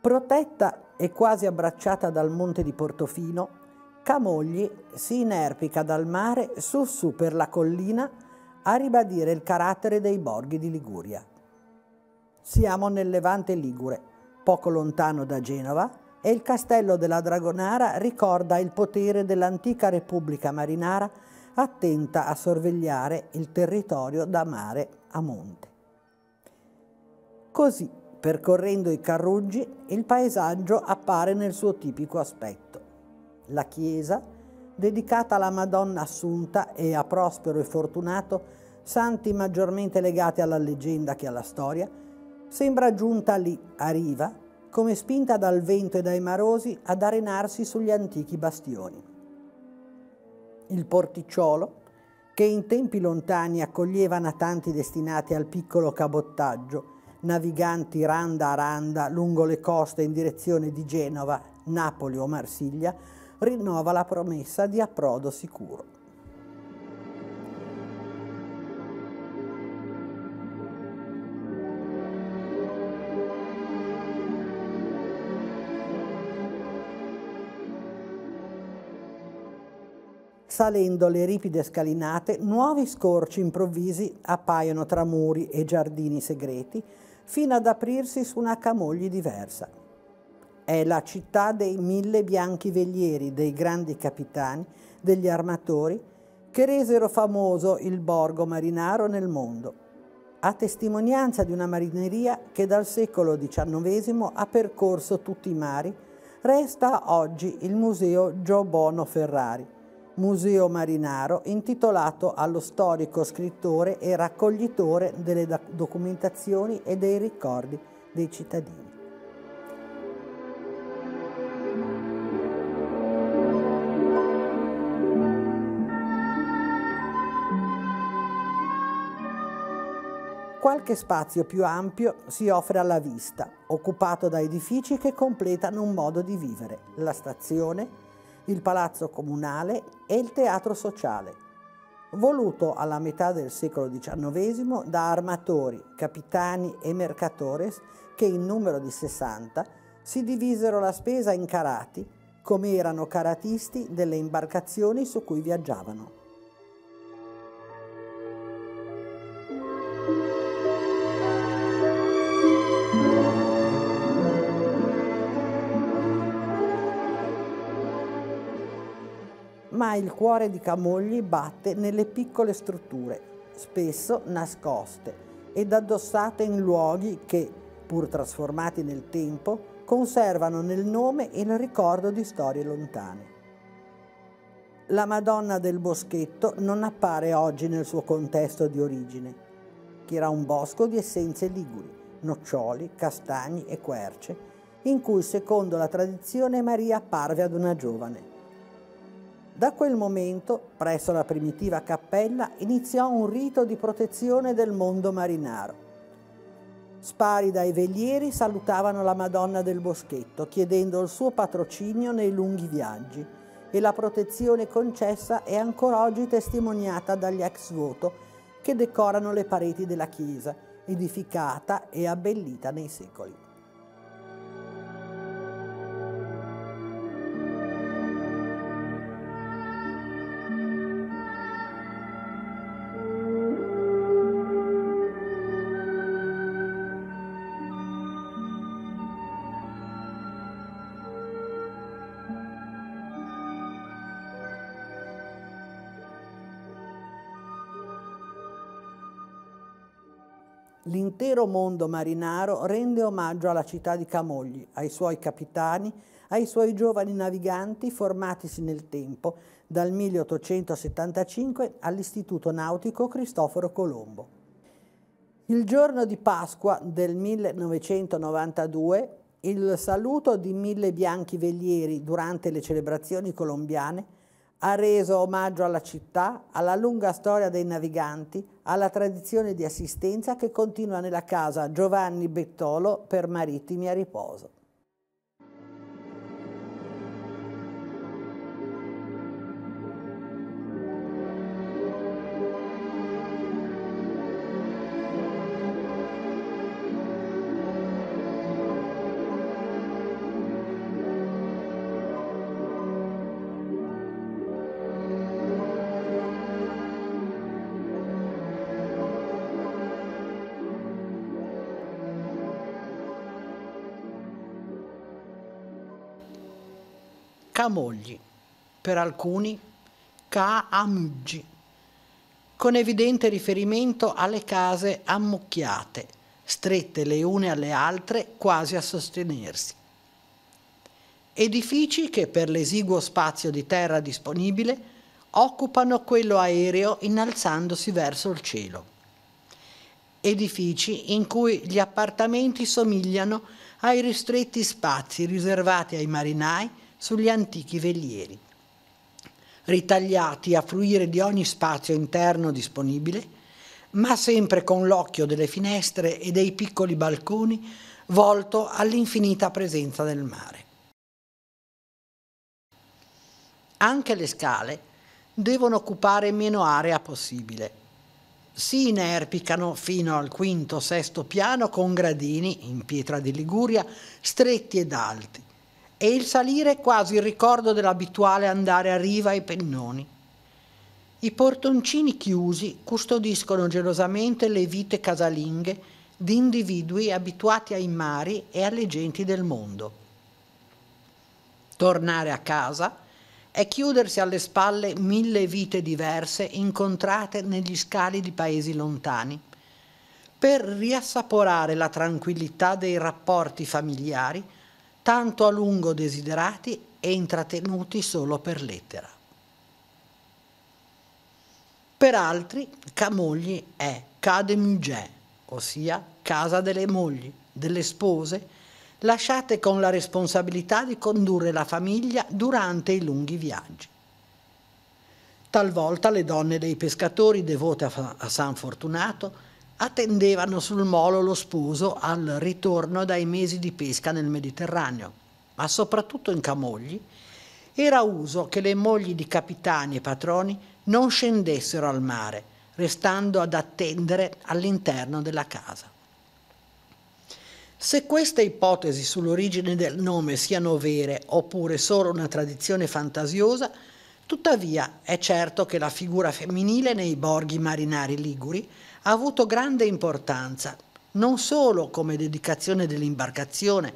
Protetta e quasi abbracciata dal monte di Portofino, Camogli si inerpica dal mare su per la collina a ribadire il carattere dei borghi di Liguria. Siamo nel Levante ligure, poco lontano da Genova, e il castello della Dragonara ricorda il potere dell'antica Repubblica marinara attenta a sorvegliare il territorio da mare a monte. Così, percorrendo i Carruggi, il paesaggio appare nel suo tipico aspetto. La chiesa, dedicata alla Madonna Assunta e a Prospero e Fortunato, santi maggiormente legati alla leggenda che alla storia, sembra giunta lì, a riva, come spinta dal vento e dai marosi ad arenarsi sugli antichi bastioni. Il porticciolo, che in tempi lontani accoglieva natanti destinati al piccolo cabottaggio, naviganti randa a randa lungo le coste in direzione di Genova, Napoli o Marsiglia, rinnova la promessa di approdo sicuro. Salendo le ripide scalinate, nuovi scorci improvvisi appaiono tra muri e giardini segreti, fino ad aprirsi su una Camogli diversa. È la città dei 1000 bianchi velieri, dei grandi capitani, degli armatori, che resero famoso il borgo marinaro nel mondo, a testimonianza di una marineria che dal secolo XIX ha percorso tutti i mari. Resta oggi il Museo Gio Bono Ferrari, museo marinaro intitolato allo storico scrittore e raccoglitore delle documentazioni e dei ricordi dei cittadini. Qualche spazio più ampio si offre alla vista, occupato da edifici che completano un modo di vivere: la stazione, il palazzo comunale e il teatro sociale, voluto alla metà del secolo XIX da armatori, capitani e mercatores che in numero di 60 si divisero la spesa in carati, come erano caratisti delle imbarcazioni su cui viaggiavano. Ma il cuore di Camogli batte nelle piccole strutture, spesso nascoste ed addossate in luoghi che, pur trasformati nel tempo, conservano nel nome il ricordo di storie lontane. La Madonna del Boschetto non appare oggi nel suo contesto di origine, che era un bosco di essenze liguri, noccioli, castagni e querce, in cui, secondo la tradizione, Maria apparve ad una giovane. Da quel momento, presso la primitiva cappella, iniziò un rito di protezione del mondo marinaro. Spari dai velieri salutavano la Madonna del Boschetto, chiedendo il suo patrocinio nei lunghi viaggi, e la protezione concessa è ancora oggi testimoniata dagli ex voto che decorano le pareti della chiesa, edificata e abbellita nei secoli. L'intero mondo marinaro rende omaggio alla città di Camogli, ai suoi capitani, ai suoi giovani naviganti formatisi nel tempo, dal 1875 all'Istituto Nautico Cristoforo Colombo. Il giorno di Pasqua del 1992, il saluto di 1000 bianchi velieri durante le celebrazioni colombiane ha reso omaggio alla città, alla lunga storia dei naviganti, alla tradizione di assistenza che continua nella casa Giovanni Bettolo per marittimi a riposo. camogli, per alcuni caamuggi, con evidente riferimento alle case ammucchiate, strette le une alle altre quasi a sostenersi. Edifici che per l'esiguo spazio di terra disponibile occupano quello aereo innalzandosi verso il cielo. Edifici in cui gli appartamenti somigliano ai ristretti spazi riservati ai marinai sugli antichi velieri, ritagliati a fruire di ogni spazio interno disponibile, ma sempre con l'occhio delle finestre e dei piccoli balconi volto all'infinita presenza del mare. Anche le scale devono occupare meno area possibile. Si inerpicano fino al quinto o sesto piano con gradini, in pietra di Liguria, stretti ed alti, e il salire quasi il ricordo dell'abituale andare a riva ai pennoni. I portoncini chiusi custodiscono gelosamente le vite casalinghe di individui abituati ai mari e alle genti del mondo. Tornare a casa è chiudersi alle spalle 1000 vite diverse incontrate negli scali di paesi lontani, per riassaporare la tranquillità dei rapporti familiari, tanto a lungo desiderati e intrattenuti solo per lettera. Per altri, Camogli è Cas de Mugè, ossia casa delle mogli, delle spose, lasciate con la responsabilità di condurre la famiglia durante i lunghi viaggi. Talvolta le donne dei pescatori devote a San Fortunato attendevano sul molo lo sposo al ritorno dai mesi di pesca nel Mediterraneo, ma soprattutto in Camogli era uso che le mogli di capitani e patroni non scendessero al mare, restando ad attendere all'interno della casa. Se queste ipotesi sull'origine del nome siano vere oppure solo una tradizione fantasiosa, tuttavia è certo che la figura femminile nei borghi marinari liguri ha avuto grande importanza, non solo come dedicazione dell'imbarcazione,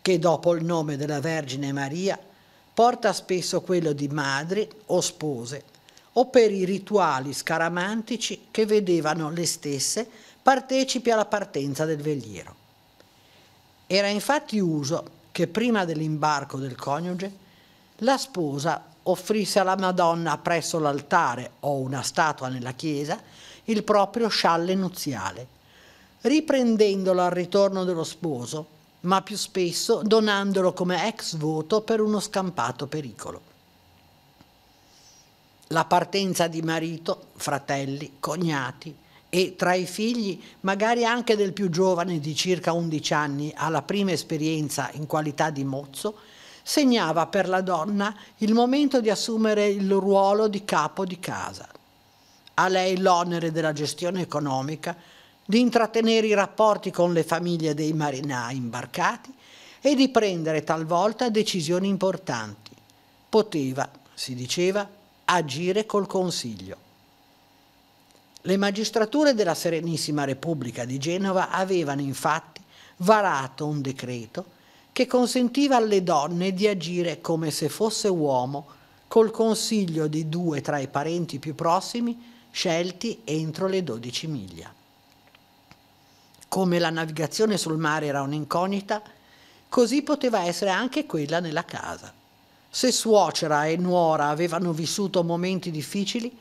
che dopo il nome della Vergine Maria porta spesso quello di madri o spose, o per i rituali scaramantici che vedevano le stesse partecipi alla partenza del veliero. Era infatti uso che prima dell'imbarco del coniuge la sposa offrisse alla Madonna presso l'altare o una statua nella chiesa il proprio scialle nuziale, riprendendolo al ritorno dello sposo, ma più spesso donandolo come ex voto per uno scampato pericolo. La partenza di marito, fratelli, cognati e tra i figli, magari anche del più giovane di circa 11 anni alla prima esperienza in qualità di mozzo, segnava per la donna il momento di assumere il ruolo di capo di casa. A lei l'onere della gestione economica, di intrattenere i rapporti con le famiglie dei marinai imbarcati e di prendere talvolta decisioni importanti. Poteva, si diceva, agire col Consiglio. Le magistrature della Serenissima Repubblica di Genova avevano infatti varato un decreto che consentiva alle donne di agire come se fosse uomo col consiglio di 2 tra i parenti più prossimi scelti entro le 12 miglia. Come la navigazione sul mare era un'incognita, così poteva essere anche quella nella casa. Se suocera e nuora avevano vissuto momenti difficili,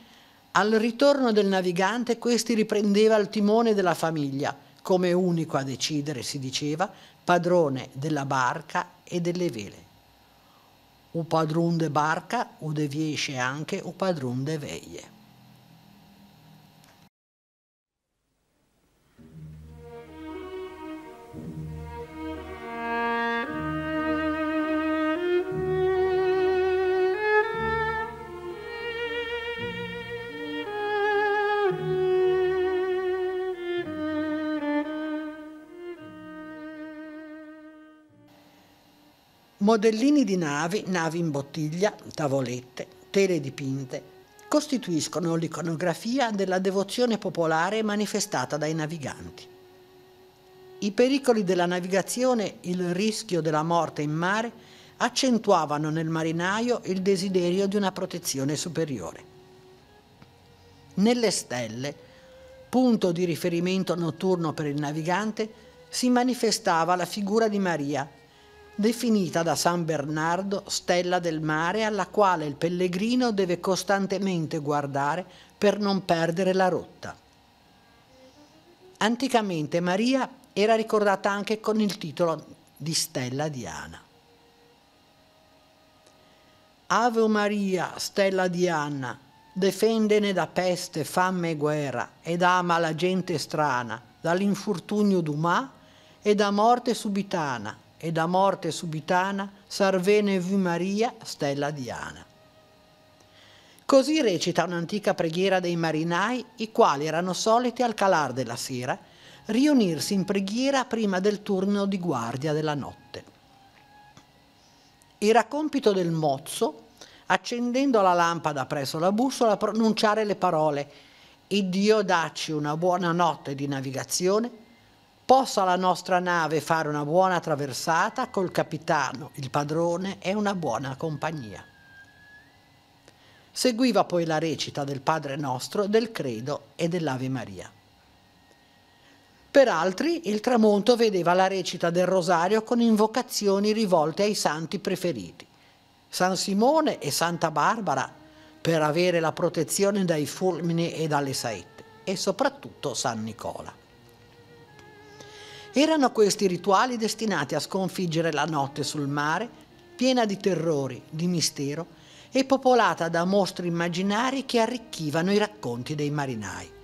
al ritorno del navigante questi riprendeva il timone della famiglia, come unico a decidere, si diceva, padrone della barca e delle vele. O padrun de barca, o deviesce anche o padrun de veie. Modellini di navi, navi in bottiglia, tavolette, tele dipinte, costituiscono l'iconografia della devozione popolare manifestata dai naviganti. I pericoli della navigazione, il rischio della morte in mare, accentuavano nel marinaio il desiderio di una protezione superiore. Nelle stelle, punto di riferimento notturno per il navigante, si manifestava la figura di Maria, definita da San Bernardo stella del mare alla quale il pellegrino deve costantemente guardare per non perdere la rotta. Anticamente Maria era ricordata anche con il titolo di Stella Diana. Ave Maria, stella di Anna, defendene da peste, fame e guerra, ed ama la gente strana, dall'infortunio d'umà e da morte subitana, e da morte subitana sarvene vu Maria, stella Diana. Così recita un'antica preghiera dei marinai, i quali erano soliti al calar della sera riunirsi in preghiera prima del turno di guardia della notte. Era compito del mozzo, accendendo la lampada presso la bussola, pronunciare le parole: «Iddio dacci una buona notte di navigazione, possa la nostra nave fare una buona traversata col capitano, il padrone e una buona compagnia». Seguiva poi la recita del Padre Nostro, del Credo e dell'Ave Maria. Per altri il tramonto vedeva la recita del Rosario con invocazioni rivolte ai santi preferiti, San Simone e Santa Barbara per avere la protezione dai fulmini e dalle saette, e soprattutto San Nicola. Erano questi rituali destinati a sconfiggere la notte sul mare, piena di terrori, di mistero e popolata da mostri immaginari che arricchivano i racconti dei marinai.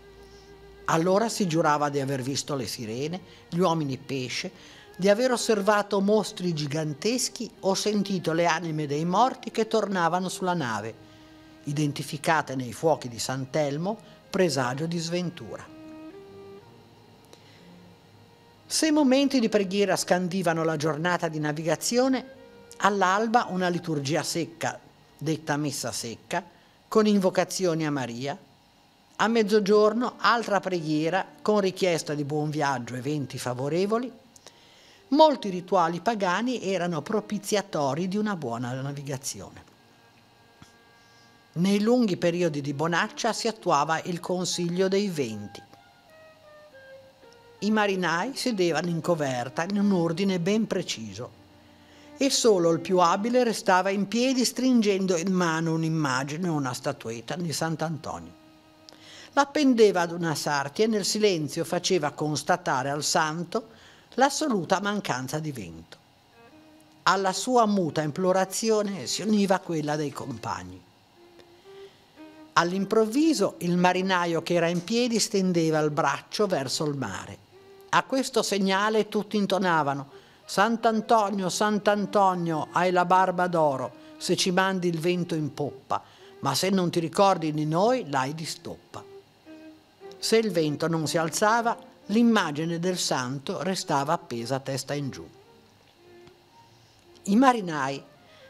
Allora si giurava di aver visto le sirene, gli uomini pesce, di aver osservato mostri giganteschi o sentito le anime dei morti che tornavano sulla nave, identificate nei fuochi di Sant'Elmo, presagio di sventura. Se momenti di preghiera scandivano la giornata di navigazione, all'alba una liturgia secca, detta messa secca, con invocazioni a Maria. A mezzogiorno altra preghiera con richiesta di buon viaggio e venti favorevoli. Molti rituali pagani erano propiziatori di una buona navigazione. Nei lunghi periodi di bonaccia si attuava il consiglio dei venti. I marinai sedevano in coverta in un ordine ben preciso e solo il più abile restava in piedi stringendo in mano un'immagine o una statuetta di Sant'Antonio. L'appendeva ad una sartia e nel silenzio faceva constatare al santo l'assoluta mancanza di vento. Alla sua muta implorazione si univa quella dei compagni. All'improvviso il marinaio che era in piedi stendeva il braccio verso il mare. A questo segnale tutti intonavano: «Sant'Antonio, Sant'Antonio, hai la barba d'oro, se ci mandi il vento in poppa, ma se non ti ricordi di noi, l'hai di stoppa». Se il vento non si alzava, l'immagine del santo restava appesa a testa in giù. I marinai,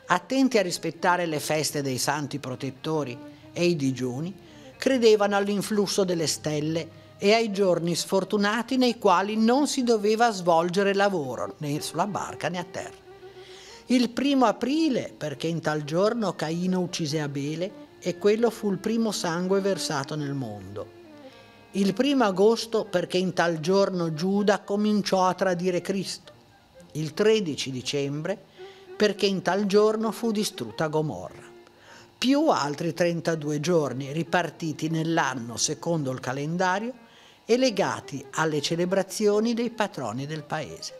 attenti a rispettare le feste dei santi protettori e i digiuni, credevano all'influsso delle stelle e ai giorni sfortunati nei quali non si doveva svolgere lavoro né sulla barca né a terra. Il 1° aprile, perché in tal giorno Caino uccise Abele e quello fu il primo sangue versato nel mondo. Il 1° agosto, perché in tal giorno Giuda cominciò a tradire Cristo. Il 13 dicembre, perché in tal giorno fu distrutta Gomorra. Più altri 32 giorni ripartiti nell'anno secondo il calendario e legati alle celebrazioni dei patroni del paese.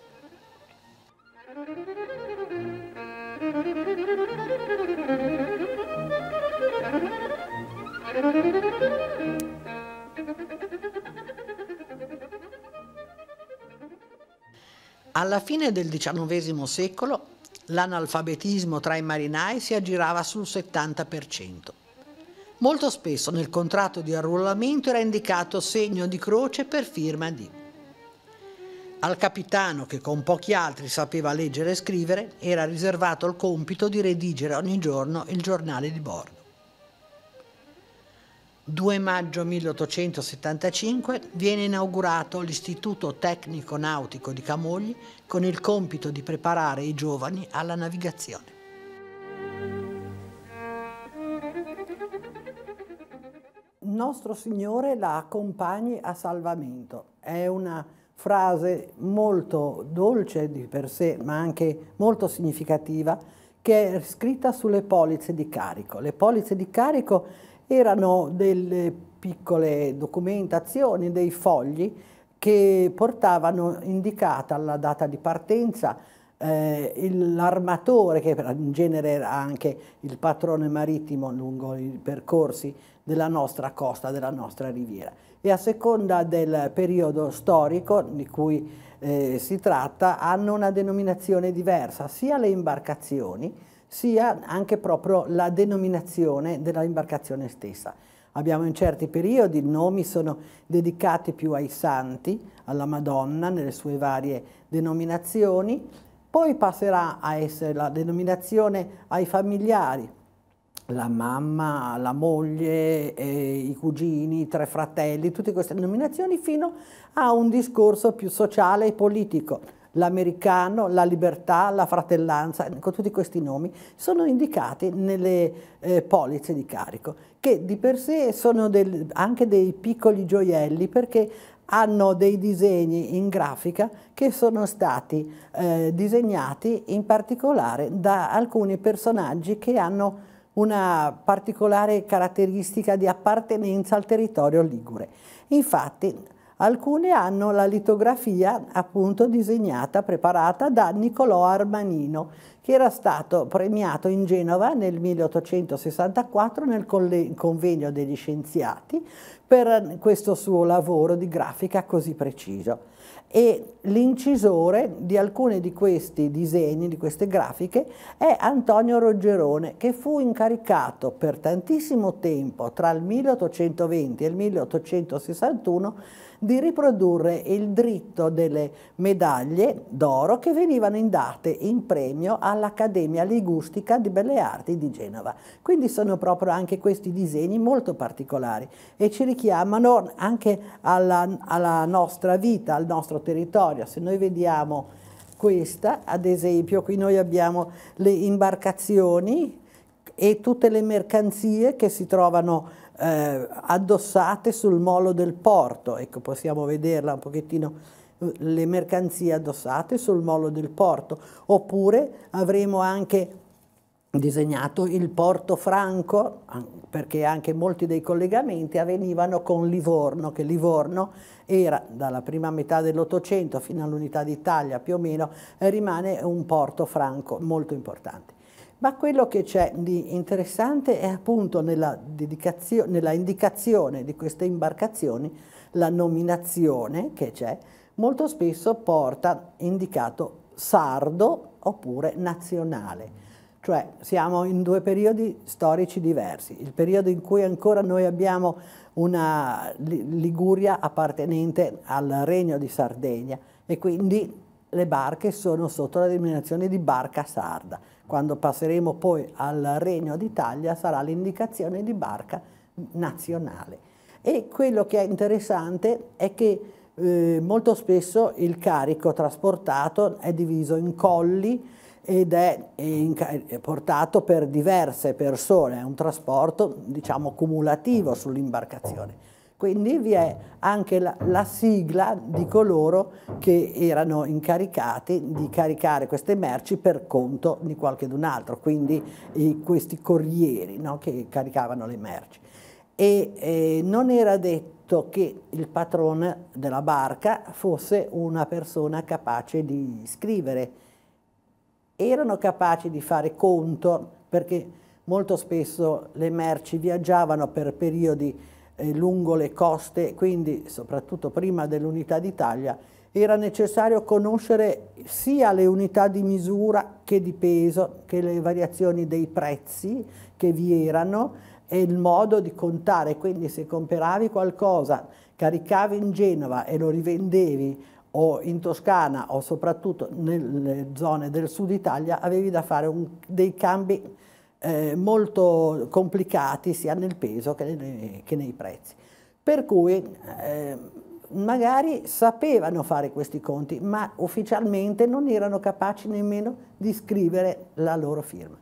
Alla fine del XIX secolo l'analfabetismo tra i marinai si aggirava sul 70%. Molto spesso nel contratto di arruolamento era indicato segno di croce per firma di. Al capitano, che con pochi altri sapeva leggere e scrivere, era riservato il compito di redigere ogni giorno il giornale di bordo. 2 maggio 1875 viene inaugurato l'Istituto Tecnico Nautico di Camogli con il compito di preparare i giovani alla navigazione. Nostro Signore la accompagni a salvamento. È una frase molto dolce di per sé, ma anche molto significativa, che è scritta sulle polizze di carico. Le polizze di carico erano delle piccole documentazioni, dei fogli che portavano indicata la data di partenza, l'armatore, che in genere era anche il patrone marittimo lungo i percorsi della nostra costa, della nostra riviera, e a seconda del periodo storico di cui si tratta hanno una denominazione diversa, sia le imbarcazioni sia anche proprio la denominazione della imbarcazione stessa. Abbiamo in certi periodi, i nomi sono dedicati più ai santi, alla Madonna nelle sue varie denominazioni, poi passerà a essere la denominazione ai familiari, la mamma, la moglie, i cugini, i 3 fratelli, tutte queste denominazioni, fino a un discorso più sociale e politico. L'americano, la libertà, la fratellanza, con tutti questi nomi sono indicati nelle polizze di carico, che di per sé sono anche dei piccoli gioielli, perché hanno dei disegni in grafica che sono stati disegnati in particolare da alcuni personaggi che hanno una particolare caratteristica di appartenenza al territorio ligure. Infatti, alcune hanno la litografia appunto disegnata, preparata da Niccolò Armanino, che era stato premiato in Genova nel 1864 nel convegno degli scienziati per questo suo lavoro di grafica così preciso. E l'incisore di alcuni di questi disegni, di queste grafiche, è Antonio Roggerone, che fu incaricato per tantissimo tempo, tra il 1820 e il 1861, di riprodurre il dritto delle medaglie d'oro che venivano indate in premio all'Accademia Ligustica di Belle Arti di Genova. Quindi sono proprio anche questi disegni molto particolari e ci richiamano anche alla nostra vita, al nostro territorio. Se noi vediamo questa, ad esempio, qui noi abbiamo le imbarcazioni e tutte le mercanzie che si trovano addossate sul molo del porto. Ecco, possiamo vederla un pochettino, le mercanzie addossate sul molo del porto. Oppure avremo anche disegnato il Porto Franco, perché anche molti dei collegamenti avvenivano con Livorno, che Livorno era dalla prima metà dell'Ottocento fino all'Unità d'Italia più o meno, rimane un porto franco molto importante. Ma quello che c'è di interessante è appunto nella indicazione di queste imbarcazioni, la nominazione che c'è, molto spesso porta indicato sardo oppure nazionale. Cioè siamo in 2 periodi storici diversi. Il periodo in cui ancora noi abbiamo una Liguria appartenente al Regno di Sardegna e quindi le barche sono sotto la denominazione di barca sarda. Quando passeremo poi al Regno d'Italia sarà l'indicazione di barca nazionale. E quello che è interessante è che molto spesso il carico trasportato è diviso in colli ed è portato per diverse persone, è un trasporto, diciamo, cumulativo sull'imbarcazione. Quindi vi è anche la sigla di coloro che erano incaricati di caricare queste merci per conto di qualcun altro, quindi questi corrieri, no, che caricavano le merci. E non era detto che il patrone della barca fosse una persona capace di scrivere. Erano capaci di fare conto, perché molto spesso le merci viaggiavano per periodi lungo le coste, quindi soprattutto prima dell'Unità d'Italia era necessario conoscere sia le unità di misura che di peso, che le variazioni dei prezzi che vi erano e il modo di contare. Quindi se comperavi qualcosa, caricavi in Genova e lo rivendevi o in Toscana o soprattutto nelle zone del sud Italia, avevi da fare dei cambi molto complicati sia nel peso che nei prezzi. Per cui magari sapevano fare questi conti, ma ufficialmente non erano capaci nemmeno di scrivere la loro firma.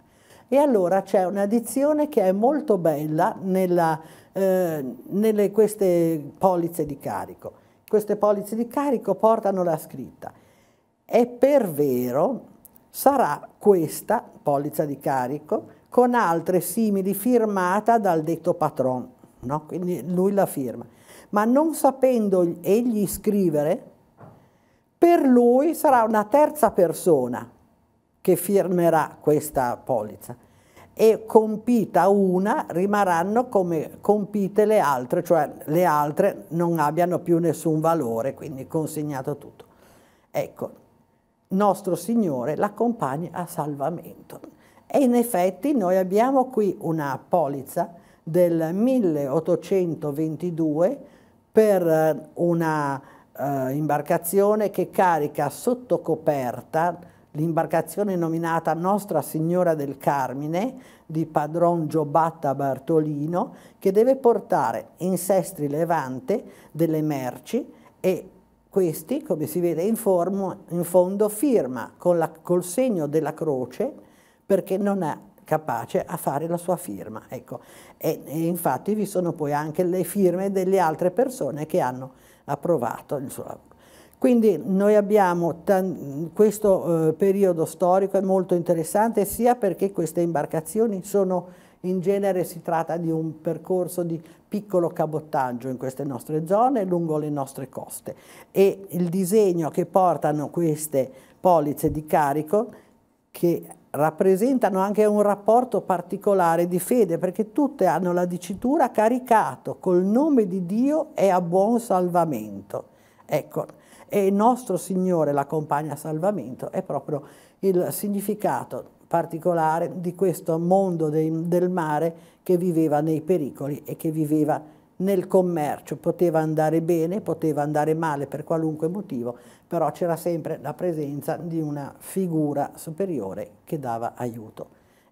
E allora c'è una dizione che è molto bella nelle queste polizze di carico. Queste polizze di carico portano la scritta: è per vero, sarà questa polizza di carico con altre simili firmata dal detto patron, no? Quindi lui la firma, ma non sapendo egli scrivere, per lui sarà una terza persona che firmerà questa polizza, e compita una rimarranno come compite le altre, cioè le altre non abbiano più nessun valore, quindi consegnato tutto. Ecco, nostro Signore l'accompagna a salvamento. E in effetti noi abbiamo qui una polizza del 1822 per una imbarcazione che carica sotto coperta, l'imbarcazione nominata Nostra Signora del Carmine, di padron Giobatta Bartolino, che deve portare in Sestri Levante delle merci, e questi, come si vede in fondo, firma col segno della croce, perché non è capace a fare la sua firma. Ecco. E infatti vi sono poi anche le firme delle altre persone che hanno approvato il suo lavoro. Quindi noi abbiamo questo periodo storico è molto interessante, sia perché queste imbarcazioni sono, in genere si tratta di un percorso di piccolo cabotaggio in queste nostre zone, lungo le nostre coste, e il disegno che portano queste polizze di carico, che rappresentano anche un rapporto particolare di fede, perché tutte hanno la dicitura caricato col nome di Dio e a buon salvamento. Ecco, e il nostro Signore l'accompagna a salvamento è proprio il significato particolare di questo mondo del mare che viveva nei pericoli e che viveva nel commercio. Poteva andare bene, poteva andare male per qualunque motivo, però c'era sempre la presenza di una figura superiore che dava aiuto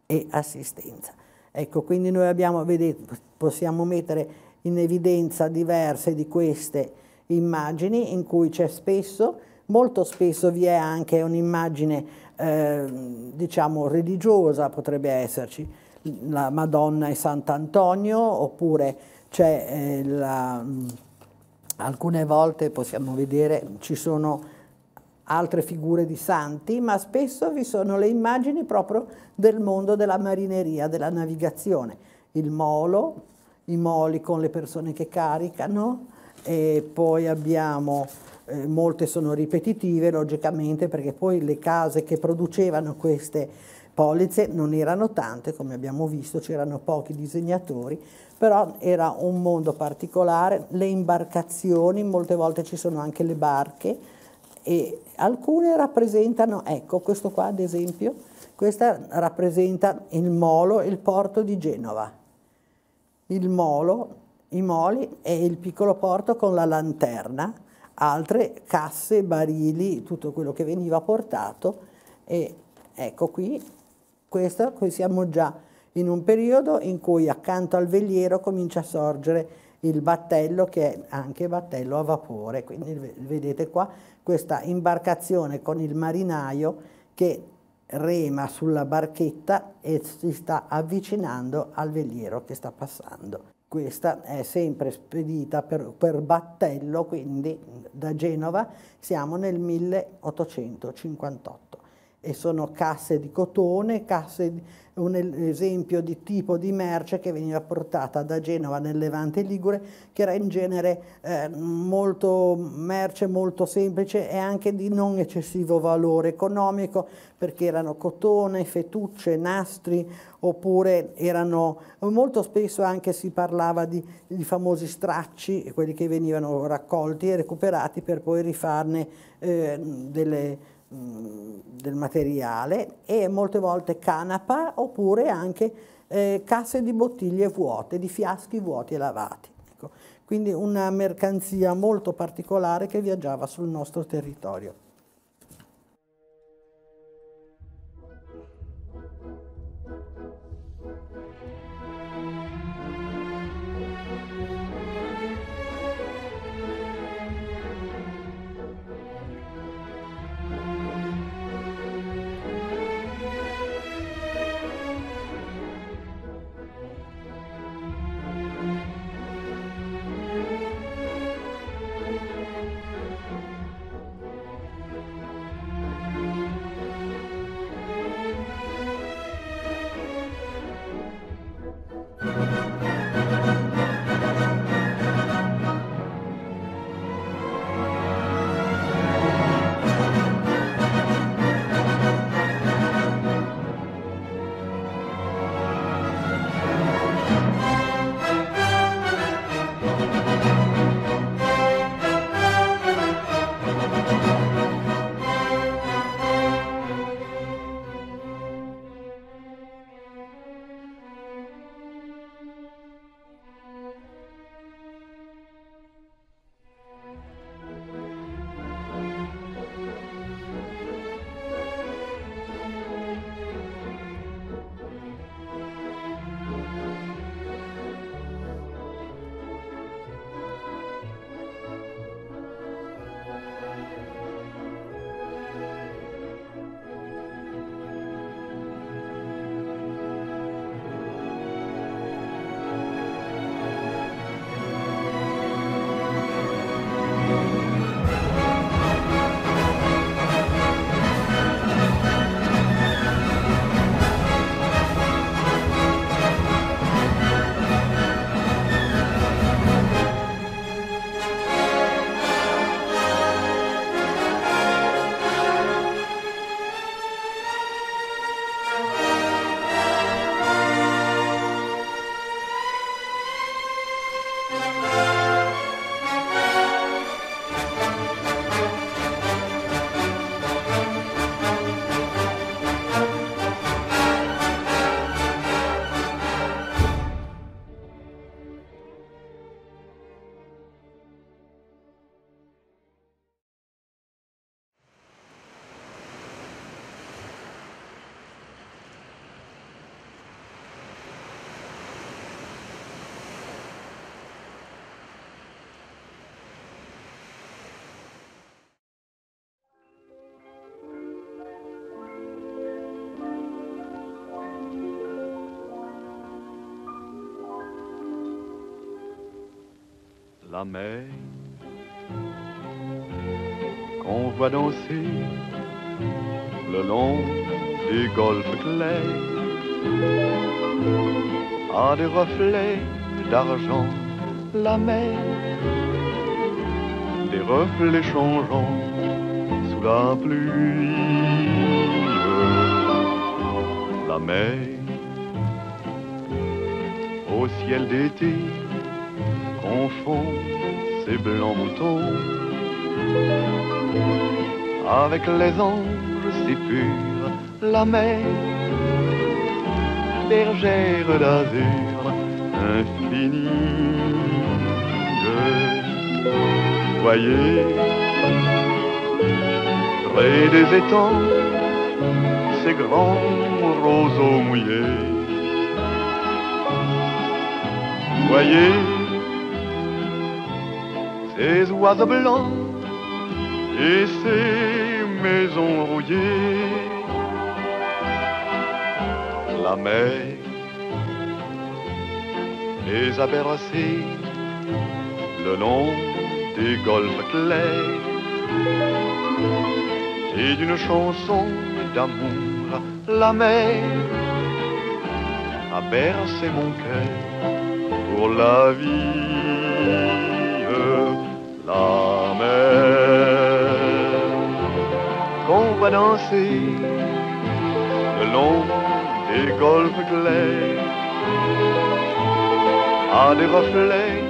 e assistenza. Ecco, quindi noi abbiamo, vedete, possiamo mettere in evidenza diverse di queste immagini in cui c'è spesso, molto spesso vi è anche un'immagine diciamo religiosa, potrebbe esserci la Madonna e Sant'Antonio, oppure c'è alcune volte possiamo vedere ci sono altre figure di santi, ma spesso vi sono le immagini proprio del mondo della marineria, della navigazione, il molo, i moli con le persone che caricano, e poi abbiamo molte sono ripetitive logicamente, perché poi le case che producevano queste polizze non erano tante, come abbiamo visto, c'erano pochi disegnatori, però era un mondo particolare. Le imbarcazioni, molte volte ci sono anche le barche, e alcune rappresentano, ecco questo qua ad esempio, questa rappresenta il molo e il porto di Genova. Il molo, i moli e il piccolo porto con la lanterna, altre casse, barili, tutto quello che veniva portato. E ecco qui siamo già in un periodo in cui accanto al veliero comincia a sorgere il battello, che è anche battello a vapore. Quindi vedete qua questa imbarcazione con il marinaio che rema sulla barchetta e si sta avvicinando al veliero che sta passando. Questa è sempre spedita per battello, quindi da Genova siamo nel 1858. E sono casse di cotone, un esempio di tipo di merce che veniva portata da Genova nel Levante Ligure, che era in genere merce molto semplice e anche di non eccessivo valore economico, perché erano cotone, fettucce, nastri, oppure erano, molto spesso anche si parlava di famosi stracci, quelli che venivano raccolti e recuperati per poi rifarne del materiale, e molte volte canapa, oppure anche casse di bottiglie vuote, di fiaschi vuoti e lavati. Ecco, quindi una mercanzia molto particolare che viaggiava sul nostro territorio. la mer qu'on voit danser le long des golfes clairs a des reflets d'argent, la mer, des reflets changeants sous la pluie. La mer, au ciel d'été, confond ses blancs moutons avec les anges si purs. La mer, bergère d'azur infinie. Voyez, près des étangs, ces grands roseaux mouillés. Voyez, ces oiseaux blancs et ces maisons rouillées. La mer les a bercés le long des golfes clairs et d'une chanson d'amour. La mer a bercé mon cœur pour la vie. La mer qu'on voit danser le long des golfes clairs a des reflets